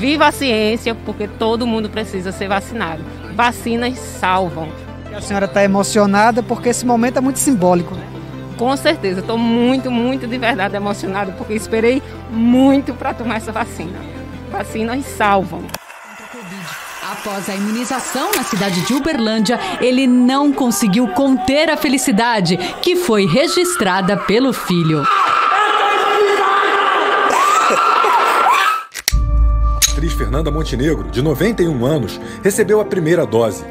Viva a ciência, porque todo mundo precisa ser vacinado. Vacinas salvam. A senhora está emocionada porque esse momento é muito simbólico, né? Com certeza, estou muito, muito de verdade emocionada, porque esperei muito para tomar essa vacina. Vacinas salvam. Após a imunização na cidade de Uberlândia, ele não conseguiu conter a felicidade que foi registrada pelo filho. A atriz Fernanda Montenegro, de 91 anos, recebeu a primeira dose.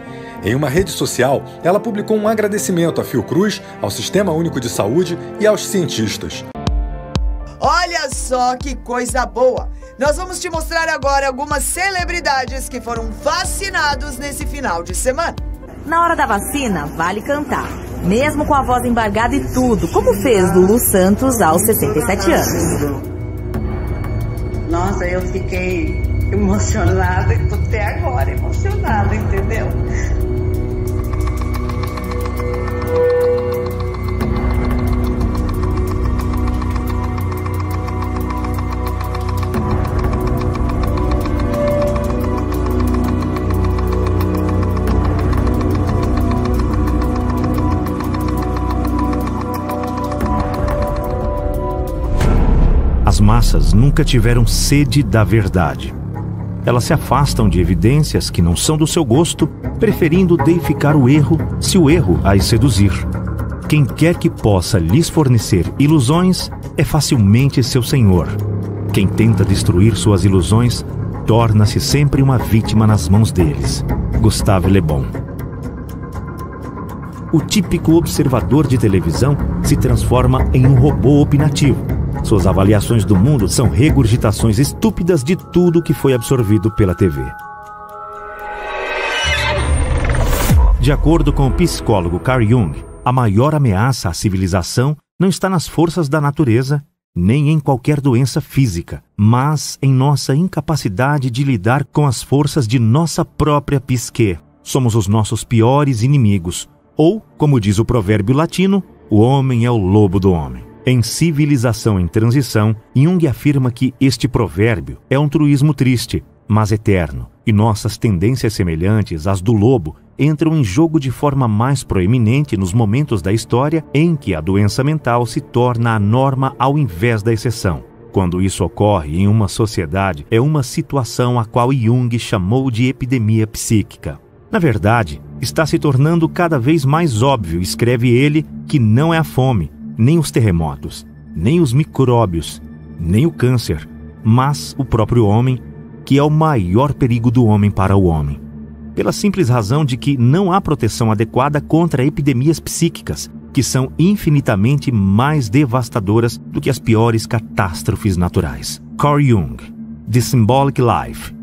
Em uma rede social, ela publicou um agradecimento à Fiocruz, ao Sistema Único de Saúde e aos cientistas. Olha só que coisa boa! Nós vamos te mostrar agora algumas celebridades que foram vacinados nesse final de semana. Na hora da vacina, vale cantar, mesmo com a voz embargada e tudo, como fez Lulu Santos aos 67 anos. Nossa, eu fiquei emocionada, tô até agora emocionada, entendeu? As massas nunca tiveram sede da verdade. Elas se afastam de evidências que não são do seu gosto, preferindo deificar o erro, se o erro as seduzir. Quem quer que possa lhes fornecer ilusões é facilmente seu senhor. Quem tenta destruir suas ilusões torna-se sempre uma vítima nas mãos deles. Gustave Le Bon. O típico observador de televisão se transforma em um robô opinativo. Suas avaliações do mundo são regurgitações estúpidas de tudo que foi absorvido pela TV. De acordo com o psicólogo Carl Jung, a maior ameaça à civilização não está nas forças da natureza, nem em qualquer doença física, mas em nossa incapacidade de lidar com as forças de nossa própria psique. Somos os nossos piores inimigos. Ou, como diz o provérbio latino, o homem é o lobo do homem. Em Civilização em Transição, Jung afirma que este provérbio é um truísmo triste, mas eterno, e nossas tendências semelhantes às do lobo entram em jogo de forma mais proeminente nos momentos da história em que a doença mental se torna a norma ao invés da exceção. Quando isso ocorre em uma sociedade, é uma situação a qual Jung chamou de epidemia psíquica. Na verdade, está se tornando cada vez mais óbvio, escreve ele, que não é a fome, nem os terremotos, nem os micróbios, nem o câncer, mas o próprio homem, que é o maior perigo do homem para o homem. Pela simples razão de que não há proteção adequada contra epidemias psíquicas, que são infinitamente mais devastadoras do que as piores catástrofes naturais. Carl Jung, The Symbolic Life.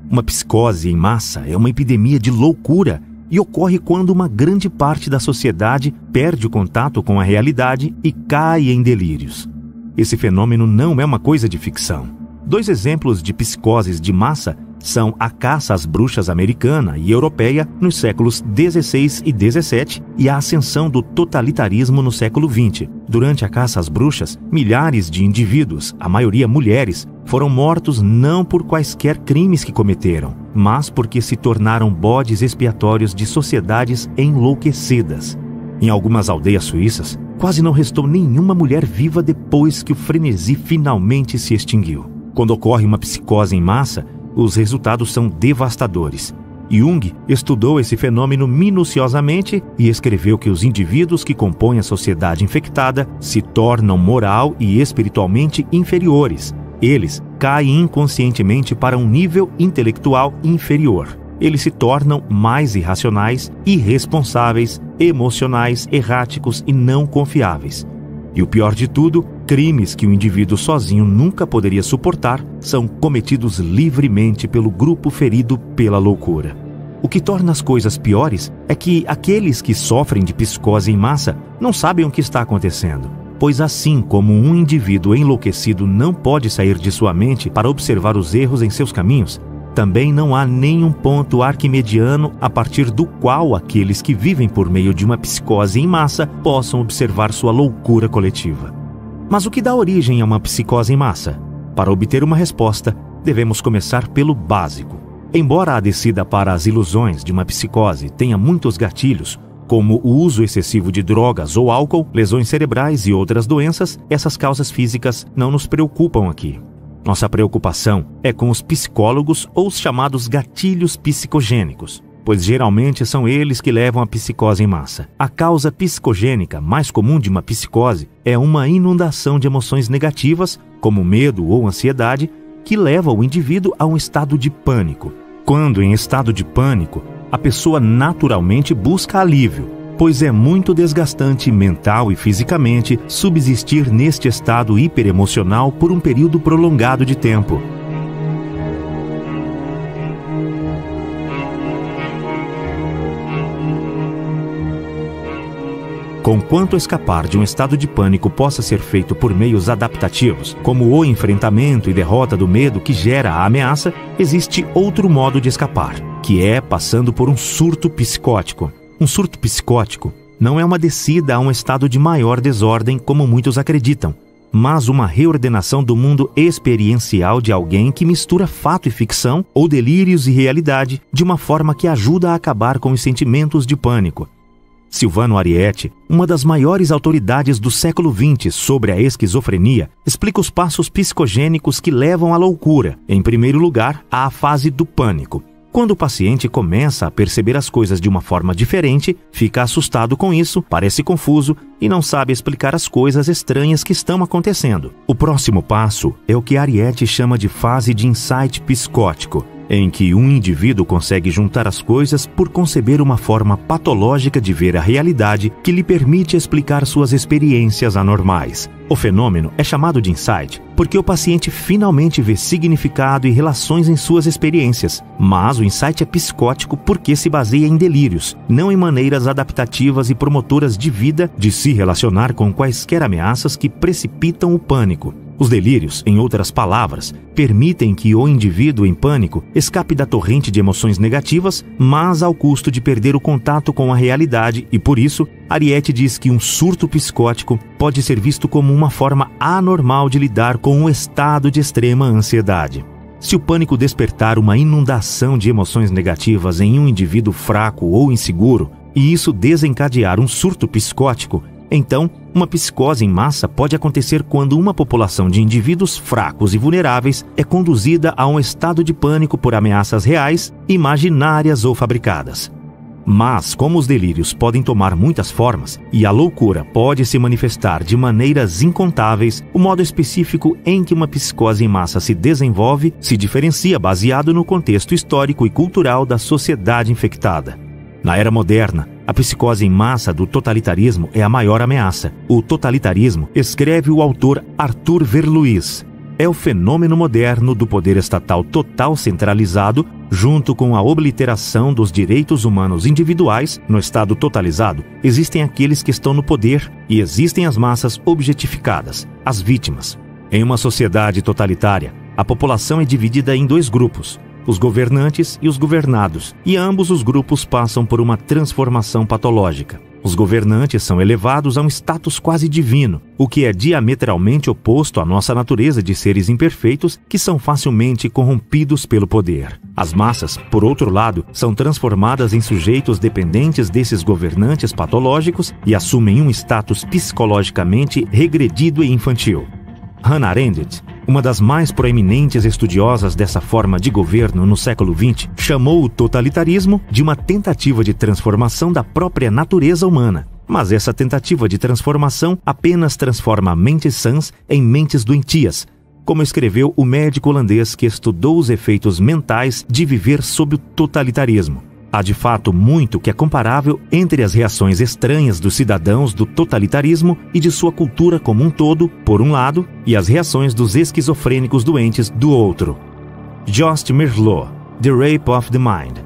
Uma psicose em massa é uma epidemia de loucura e ocorre quando uma grande parte da sociedade perde o contato com a realidade e cai em delírios. Esse fenômeno não é uma coisa de ficção. 2 exemplos de psicoses de massa são a caça às bruxas americana e europeia nos séculos XVI e XVII e a ascensão do totalitarismo no século XX. Durante a caça às bruxas, milhares de indivíduos, a maioria mulheres, foram mortos não por quaisquer crimes que cometeram, mas porque se tornaram bodes expiatórios de sociedades enlouquecidas. Em algumas aldeias suíças, quase não restou nenhuma mulher viva depois que o frenesi finalmente se extinguiu. Quando ocorre uma psicose em massa, os resultados são devastadores. Jung estudou esse fenômeno minuciosamente e escreveu que os indivíduos que compõem a sociedade infectada se tornam moral e espiritualmente inferiores. Eles caem inconscientemente para um nível intelectual inferior. Eles se tornam mais irracionais, irresponsáveis, emocionais, erráticos e não confiáveis. E o pior de tudo, crimes que o indivíduo sozinho nunca poderia suportar são cometidos livremente pelo grupo ferido pela loucura. O que torna as coisas piores é que aqueles que sofrem de psicose em massa não sabem o que está acontecendo. Pois assim como um indivíduo enlouquecido não pode sair de sua mente para observar os erros em seus caminhos, também não há nenhum ponto arquimediano a partir do qual aqueles que vivem por meio de uma psicose em massa possam observar sua loucura coletiva. Mas o que dá origem a uma psicose em massa? Para obter uma resposta, devemos começar pelo básico. Embora a descida para as ilusões de uma psicose tenha muitos gatilhos, como o uso excessivo de drogas ou álcool, lesões cerebrais e outras doenças, essas causas físicas não nos preocupam aqui. Nossa preocupação é com os psicólogos ou os chamados gatilhos psicogênicos, pois geralmente são eles que levam à psicose em massa. A causa psicogênica mais comum de uma psicose é uma inundação de emoções negativas, como medo ou ansiedade, que leva o indivíduo a um estado de pânico. Quando em estado de pânico, a pessoa naturalmente busca alívio, pois é muito desgastante mental e fisicamente subsistir neste estado hiperemocional por um período prolongado de tempo. Conquanto escapar de um estado de pânico possa ser feito por meios adaptativos, como o enfrentamento e derrota do medo que gera a ameaça, existe outro modo de escapar, que é passando por um surto psicótico. Um surto psicótico não é uma descida a um estado de maior desordem, como muitos acreditam, mas uma reordenação do mundo experiencial de alguém que mistura fato e ficção, ou delírios e realidade, de uma forma que ajuda a acabar com os sentimentos de pânico. Silvano Ariete, uma das maiores autoridades do século XX sobre a esquizofrenia, explica os passos psicogênicos que levam à loucura. Em primeiro lugar, à fase do pânico. Quando o paciente começa a perceber as coisas de uma forma diferente, fica assustado com isso, parece confuso e não sabe explicar as coisas estranhas que estão acontecendo. O próximo passo é o que Ariete chama de fase de insight psicótico, em que um indivíduo consegue juntar as coisas por conceber uma forma patológica de ver a realidade que lhe permite explicar suas experiências anormais. O fenômeno é chamado de insight porque o paciente finalmente vê significado e relações em suas experiências, mas o insight é psicótico porque se baseia em delírios, não em maneiras adaptativas e promotoras de vida de se relacionar com quaisquer ameaças que precipitam o pânico. Os delírios, em outras palavras, permitem que o indivíduo em pânico escape da torrente de emoções negativas, mas ao custo de perder o contato com a realidade e, por isso, Ariete diz que um surto psicótico pode ser visto como uma forma anormal de lidar com um estado de extrema ansiedade. Se o pânico despertar uma inundação de emoções negativas em um indivíduo fraco ou inseguro, e isso desencadear um surto psicótico, então, uma psicose em massa pode acontecer quando uma população de indivíduos fracos e vulneráveis é conduzida a um estado de pânico por ameaças reais, imaginárias ou fabricadas. Mas, como os delírios podem tomar muitas formas e a loucura pode se manifestar de maneiras incontáveis, o modo específico em que uma psicose em massa se desenvolve se diferencia baseado no contexto histórico e cultural da sociedade infectada. Na era moderna, a psicose em massa do totalitarismo é a maior ameaça. O totalitarismo, escreve o autor Arthur Verluis, é o fenômeno moderno do poder estatal total centralizado, junto com a obliteração dos direitos humanos individuais. No estado totalizado, existem aqueles que estão no poder e existem as massas objetificadas, as vítimas. Em uma sociedade totalitária, a população é dividida em dois grupos: os governantes e os governados, e ambos os grupos passam por uma transformação patológica. Os governantes são elevados a um status quase divino, o que é diametralmente oposto à nossa natureza de seres imperfeitos que são facilmente corrompidos pelo poder. As massas, por outro lado, são transformadas em sujeitos dependentes desses governantes patológicos e assumem um status psicologicamente regredido e infantil. Hannah Arendt, uma das mais proeminentes estudiosas dessa forma de governo no século XX, chamou o totalitarismo de uma tentativa de transformação da própria natureza humana. Mas essa tentativa de transformação apenas transforma mentes sãs em mentes doentias, como escreveu o médico holandês que estudou os efeitos mentais de viver sob o totalitarismo. Há de fato muito que é comparável entre as reações estranhas dos cidadãos do totalitarismo e de sua cultura como um todo, por um lado, e as reações dos esquizofrênicos doentes, do outro. Jost Meerloo, The Rape of the Mind.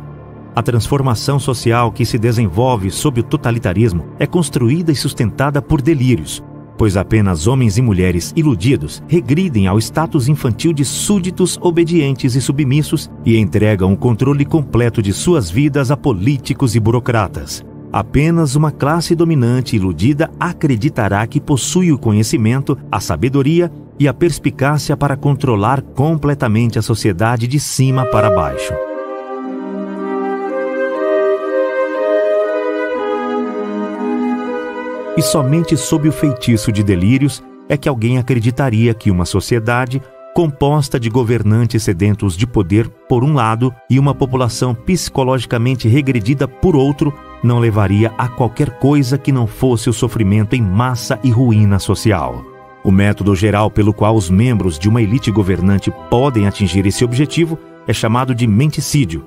A transformação social que se desenvolve sob o totalitarismo é construída e sustentada por delírios, pois apenas homens e mulheres iludidos regridem ao status infantil de súditos obedientes e submissos e entregam o controle completo de suas vidas a políticos e burocratas. Apenas uma classe dominante iludida acreditará que possui o conhecimento, a sabedoria e a perspicácia para controlar completamente a sociedade de cima para baixo. E somente sob o feitiço de delírios é que alguém acreditaria que uma sociedade composta de governantes sedentos de poder por um lado e uma população psicologicamente regredida por outro não levaria a qualquer coisa que não fosse o sofrimento em massa e ruína social. O método geral pelo qual os membros de uma elite governante podem atingir esse objetivo é chamado de menticídio,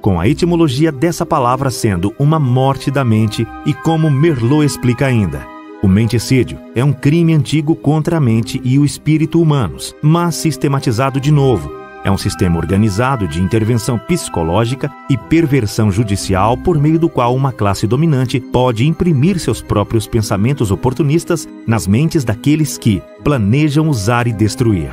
com a etimologia dessa palavra sendo uma morte da mente e como Merleau explica ainda. O menticídio é um crime antigo contra a mente e o espírito humanos, mas sistematizado de novo. É um sistema organizado de intervenção psicológica e perversão judicial por meio do qual uma classe dominante pode imprimir seus próprios pensamentos oportunistas nas mentes daqueles que planejam usar e destruir.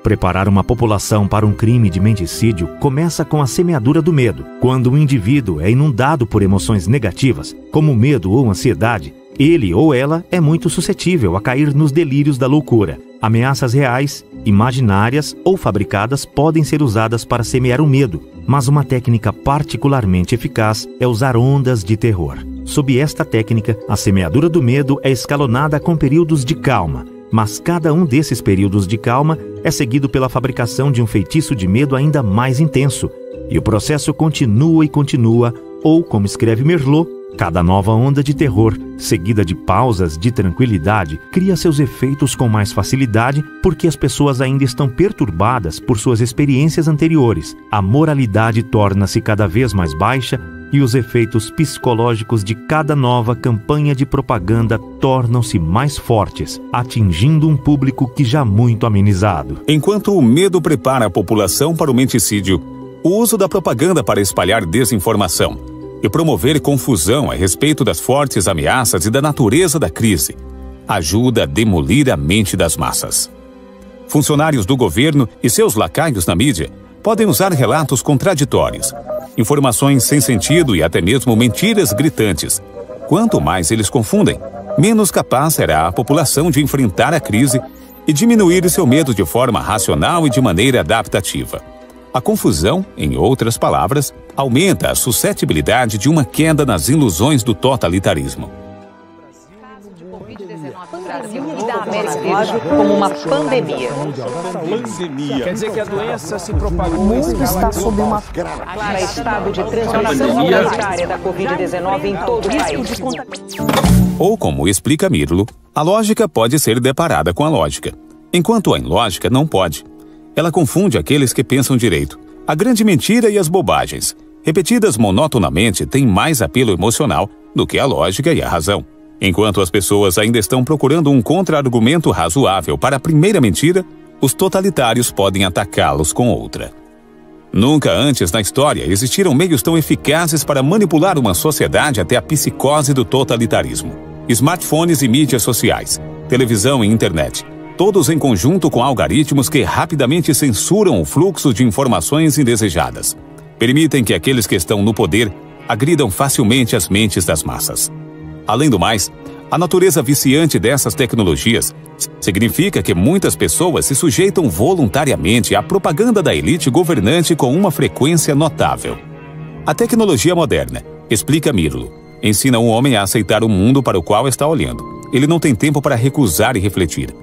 Preparar uma população para um crime de menticídio começa com a semeadura do medo. Quando o indivíduo é inundado por emoções negativas, como medo ou ansiedade, ele ou ela é muito suscetível a cair nos delírios da loucura. Ameaças reais, imaginárias ou fabricadas podem ser usadas para semear o medo, mas uma técnica particularmente eficaz é usar ondas de terror. Sob esta técnica, a semeadura do medo é escalonada com períodos de calma, mas cada um desses períodos de calma é seguido pela fabricação de um feitiço de medo ainda mais intenso, e o processo continua e continua, ou, como escreve Merleau, cada nova onda de terror, seguida de pausas de tranquilidade, cria seus efeitos com mais facilidade porque as pessoas ainda estão perturbadas por suas experiências anteriores. A moralidade torna-se cada vez mais baixa e os efeitos psicológicos de cada nova campanha de propaganda tornam-se mais fortes, atingindo um público que já muito amenizado. Enquanto o medo prepara a população para o menticídio, o uso da propaganda para espalhar desinformação e promover confusão a respeito das fortes ameaças e da natureza da crise ajuda a demolir a mente das massas. Funcionários do governo e seus lacaios na mídia podem usar relatos contraditórios, informações sem sentido e até mesmo mentiras gritantes. Quanto mais eles confundem, menos capaz será a população de enfrentar a crise e diminuir seu medo de forma racional e de maneira adaptativa. A confusão, em outras palavras, aumenta a suscetibilidade de uma queda nas ilusões do totalitarismo. Como uma pandemia. Quer dizer que a doença se propagou. O mundo está sob uma clara estado de transmissão comunitária da Covid-19 em todo o país. Ou, como explica Merleau, a lógica pode ser deparada com a lógica, enquanto a ilógica não pode. Ela confunde aqueles que pensam direito. A grande mentira e as bobagens, repetidas monotonamente, têm mais apelo emocional do que a lógica e a razão. Enquanto as pessoas ainda estão procurando um contra-argumento razoável para a primeira mentira, os totalitários podem atacá-los com outra. Nunca antes na história existiram meios tão eficazes para manipular uma sociedade até a psicose do totalitarismo. Smartphones e mídias sociais, televisão e internet, todos em conjunto com algoritmos que rapidamente censuram o fluxo de informações indesejadas. Permitem que aqueles que estão no poder agridam facilmente as mentes das massas. Além do mais, a natureza viciante dessas tecnologias significa que muitas pessoas se sujeitam voluntariamente à propaganda da elite governante com uma frequência notável. A tecnologia moderna, explica Merleau, ensina um homem a aceitar o mundo para o qual está olhando. Ele não tem tempo para recusar e refletir.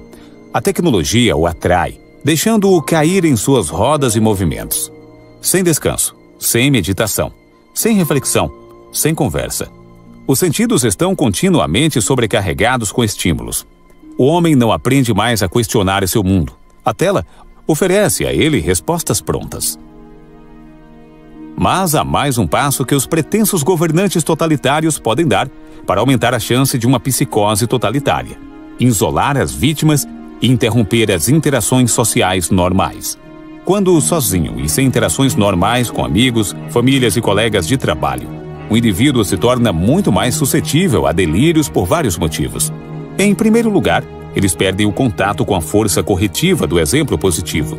A tecnologia o atrai, deixando-o cair em suas rodas e movimentos. Sem descanso, sem meditação, sem reflexão, sem conversa. Os sentidos estão continuamente sobrecarregados com estímulos. O homem não aprende mais a questionar seu mundo. A tela oferece a ele respostas prontas. Mas há mais um passo que os pretensos governantes totalitários podem dar para aumentar a chance de uma psicose totalitária: isolar as vítimas e interromper as interações sociais normais. Quando sozinho e sem interações normais com amigos, famílias e colegas de trabalho, o indivíduo se torna muito mais suscetível a delírios por vários motivos. Em primeiro lugar, eles perdem o contato com a força corretiva do exemplo positivo,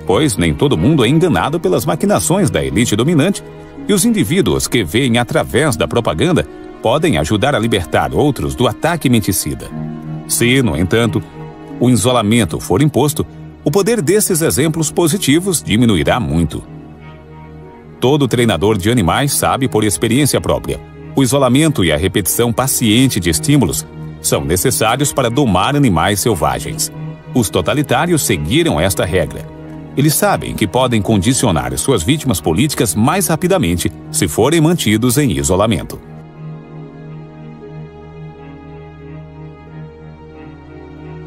pois nem todo mundo é enganado pelas maquinações da elite dominante, e os indivíduos que veem através da propaganda podem ajudar a libertar outros do ataque menticida. Se, no entanto, o isolamento for imposto, o poder desses exemplos positivos diminuirá muito. Todo treinador de animais sabe por experiência própria: o isolamento e a repetição paciente de estímulos são necessários para domar animais selvagens. Os totalitários seguiram esta regra. Eles sabem que podem condicionar suas vítimas políticas mais rapidamente se forem mantidos em isolamento.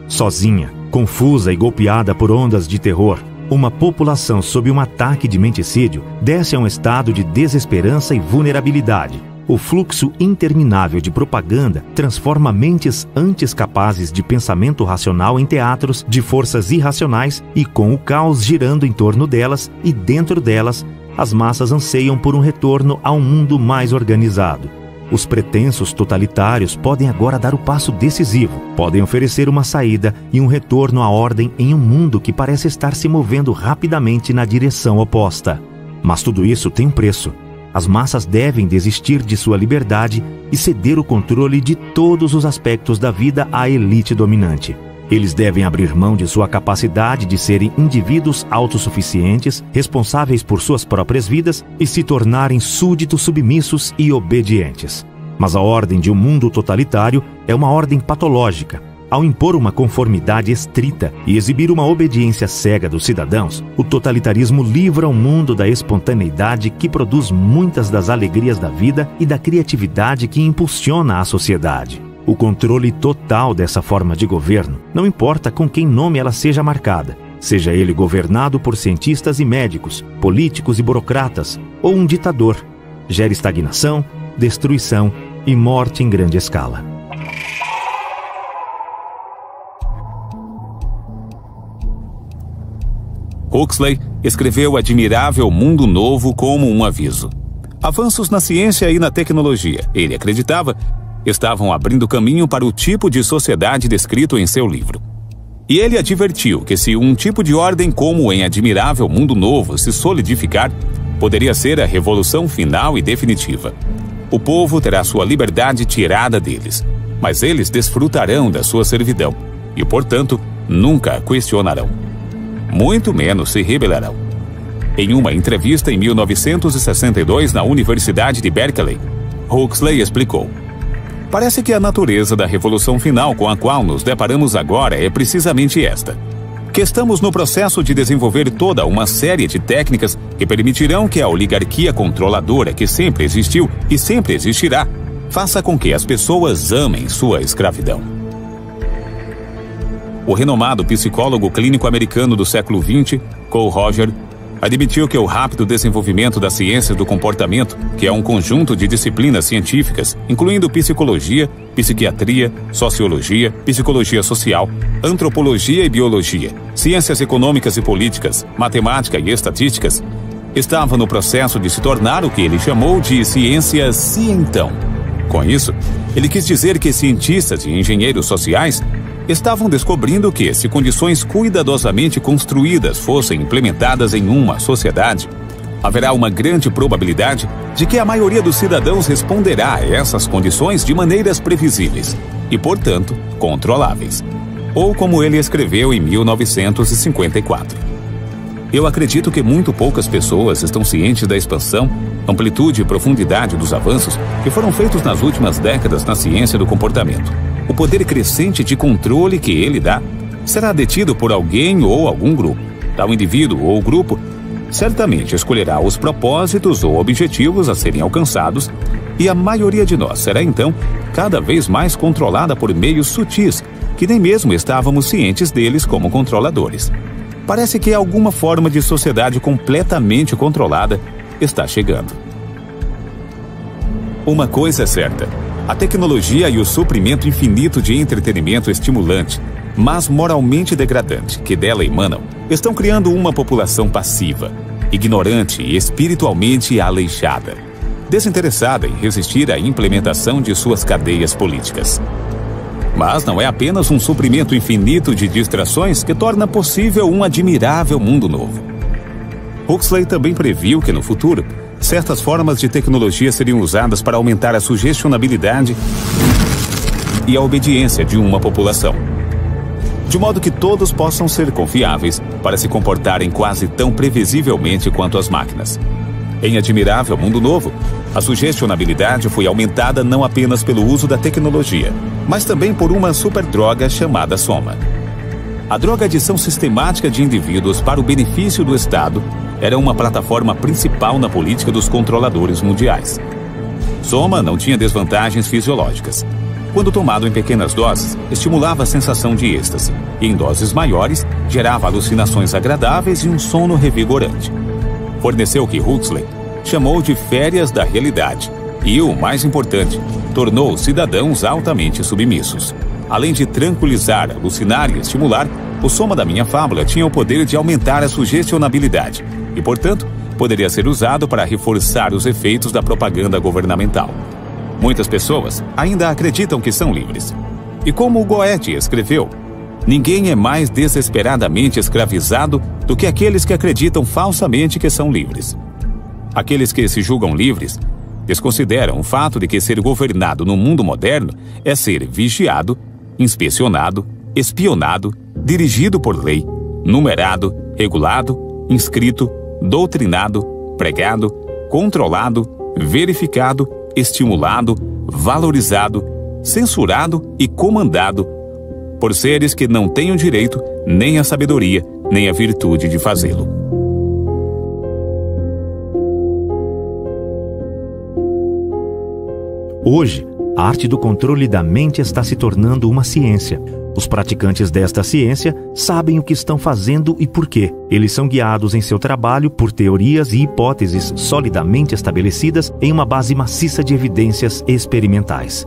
Sozinha, confusa e golpeada por ondas de terror, uma população sob um ataque de menticídio desce a um estado de desesperança e vulnerabilidade. O fluxo interminável de propaganda transforma mentes antes capazes de pensamento racional em teatros de forças irracionais e, com o caos girando em torno delas e dentro delas, as massas anseiam por um retorno a um mundo mais organizado. Os pretensos totalitários podem agora dar o passo decisivo, podem oferecer uma saída e um retorno à ordem em um mundo que parece estar se movendo rapidamente na direção oposta. Mas tudo isso tem um preço. As massas devem desistir de sua liberdade e ceder o controle de todos os aspectos da vida à elite dominante. Eles devem abrir mão de sua capacidade de serem indivíduos autossuficientes, responsáveis por suas próprias vidas e se tornarem súditos submissos e obedientes. Mas a ordem de um mundo totalitário é uma ordem patológica. Ao impor uma conformidade estrita e exibir uma obediência cega dos cidadãos, o totalitarismo livra o mundo da espontaneidade que produz muitas das alegrias da vida e da criatividade que impulsiona a sociedade. O controle total dessa forma de governo, não importa com quem nome ela seja marcada, seja ele governado por cientistas e médicos, políticos e burocratas, ou um ditador, gera estagnação, destruição e morte em grande escala. Huxley escreveu Admirável Mundo Novo como um aviso. Avanços na ciência e na tecnologia, ele acreditava, estavam abrindo caminho para o tipo de sociedade descrito em seu livro. E ele advertiu que se um tipo de ordem como em Admirável Mundo Novo se solidificar, poderia ser a revolução final e definitiva. O povo terá sua liberdade tirada deles, mas eles desfrutarão da sua servidão e, portanto, nunca a questionarão. Muito menos se rebelarão. Em uma entrevista em 1962 na Universidade de Berkeley, Huxley explicou: parece que a natureza da revolução final com a qual nos deparamos agora é precisamente esta. Que estamos no processo de desenvolver toda uma série de técnicas que permitirão que a oligarquia controladora que sempre existiu e sempre existirá faça com que as pessoas amem sua escravidão. O renomado psicólogo clínico americano do século XX, Cole Roger, admitiu que o rápido desenvolvimento da ciência do comportamento, que é um conjunto de disciplinas científicas, incluindo psicologia, psiquiatria, sociologia, psicologia social, antropologia e biologia, ciências econômicas e políticas, matemática e estatísticas, estava no processo de se tornar o que ele chamou de ciência cientão. Com isso, ele quis dizer que cientistas e engenheiros sociais estavam descobrindo que, se condições cuidadosamente construídas fossem implementadas em uma sociedade, haverá uma grande probabilidade de que a maioria dos cidadãos responderá a essas condições de maneiras previsíveis e, portanto, controláveis. Ou como ele escreveu em 1954. Eu acredito que muito poucas pessoas estão cientes da expansão, amplitude e profundidade dos avanços que foram feitos nas últimas décadas na ciência do comportamento. O poder crescente de controle que ele dá será detido por alguém ou algum grupo. Tal indivíduo ou grupo certamente escolherá os propósitos ou objetivos a serem alcançados e a maioria de nós será então cada vez mais controlada por meios sutis que nem mesmo estávamos cientes deles como controladores. Parece que alguma forma de sociedade completamente controlada está chegando. Uma coisa é certa: a tecnologia e o suprimento infinito de entretenimento estimulante, mas moralmente degradante, que dela emanam, estão criando uma população passiva, ignorante e espiritualmente aleijada, desinteressada em resistir à implementação de suas cadeias políticas. Mas não é apenas um suprimento infinito de distrações que torna possível um admirável mundo novo. Huxley também previu que, no futuro, certas formas de tecnologia seriam usadas para aumentar a sugestionabilidade e a obediência de uma população. de modo que todos possam ser confiáveis para se comportarem quase tão previsivelmente quanto as máquinas. Em Admirável Mundo Novo, a sugestionabilidade foi aumentada não apenas pelo uso da tecnologia, mas também por uma superdroga chamada Soma. A drogadição sistemática de indivíduos para o benefício do Estado era uma plataforma principal na política dos controladores mundiais. Soma não tinha desvantagens fisiológicas. Quando tomado em pequenas doses, estimulava a sensação de êxtase, e em doses maiores, gerava alucinações agradáveis e um sono revigorante. Forneceu o que Huxley chamou de férias da realidade e, o mais importante, tornou cidadãos altamente submissos. Além de tranquilizar, alucinar e estimular, o Soma da minha fábula tinha o poder de aumentar a sugestionabilidade e, portanto, poderia ser usado para reforçar os efeitos da propaganda governamental. Muitas pessoas ainda acreditam que são livres. E como o Goethe escreveu, ninguém é mais desesperadamente escravizado do que aqueles que acreditam falsamente que são livres. Aqueles que se julgam livres desconsideram o fato de que ser governado no mundo moderno é ser vigiado, inspecionado, espionado, dirigido por lei, numerado, regulado, inscrito, doutrinado, pregado, controlado, verificado, estimulado, valorizado, censurado e comandado por seres que não têm o direito, nem a sabedoria, nem a virtude de fazê-lo. Hoje, a arte do controle da mente está se tornando uma ciência. Os praticantes desta ciência sabem o que estão fazendo e por quê. Eles são guiados em seu trabalho por teorias e hipóteses solidamente estabelecidas em uma base maciça de evidências experimentais.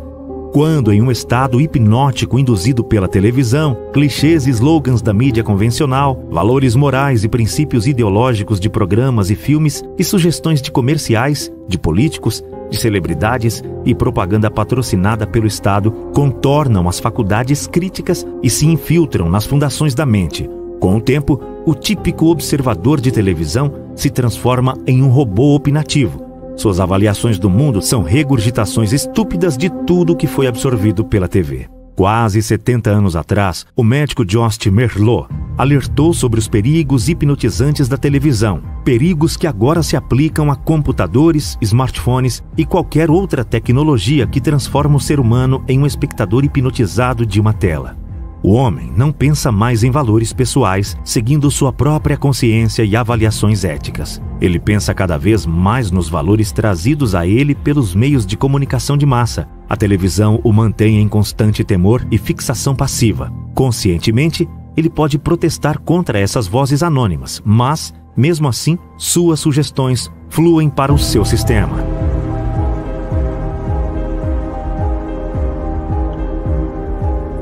Quando, em um estado hipnótico induzido pela televisão, clichês e slogans da mídia convencional, valores morais e princípios ideológicos de programas e filmes e sugestões de comerciais, de políticos, de celebridades e propaganda patrocinada pelo Estado contornam as faculdades críticas e se infiltram nas fundações da mente. Com o tempo, o típico observador de televisão se transforma em um robô opinativo. Suas avaliações do mundo são regurgitações estúpidas de tudo que foi absorvido pela TV. Quase 70 anos atrás, o médico Jost Merlot alertou sobre os perigos hipnotizantes da televisão, perigos que agora se aplicam a computadores, smartphones e qualquer outra tecnologia que transforma o ser humano em um espectador hipnotizado de uma tela. O homem não pensa mais em valores pessoais, seguindo sua própria consciência e avaliações éticas. Ele pensa cada vez mais nos valores trazidos a ele pelos meios de comunicação de massa. A televisão o mantém em constante temor e fixação passiva. Conscientemente, ele pode protestar contra essas vozes anônimas, mas, mesmo assim, suas sugestões fluem para o seu sistema.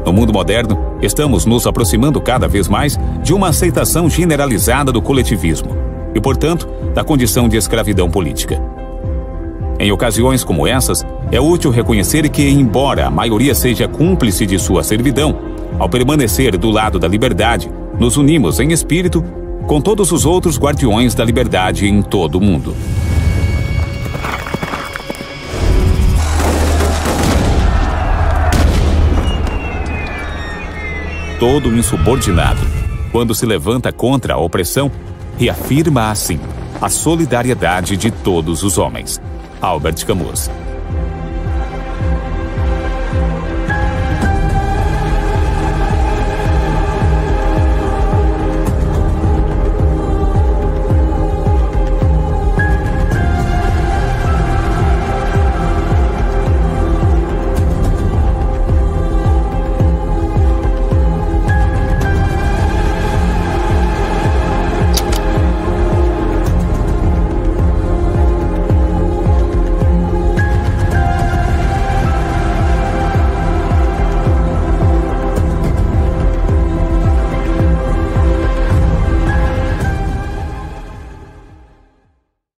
No mundo moderno, estamos nos aproximando cada vez mais de uma aceitação generalizada do coletivismo e, portanto, da condição de escravidão política. Em ocasiões como essas, é útil reconhecer que, embora a maioria seja cúmplice de sua servidão, ao permanecer do lado da liberdade, nos unimos em espírito com todos os outros guardiões da liberdade em todo o mundo. Todo insubordinado, quando se levanta contra a opressão, reafirma assim a solidariedade de todos os homens. Albert Camus.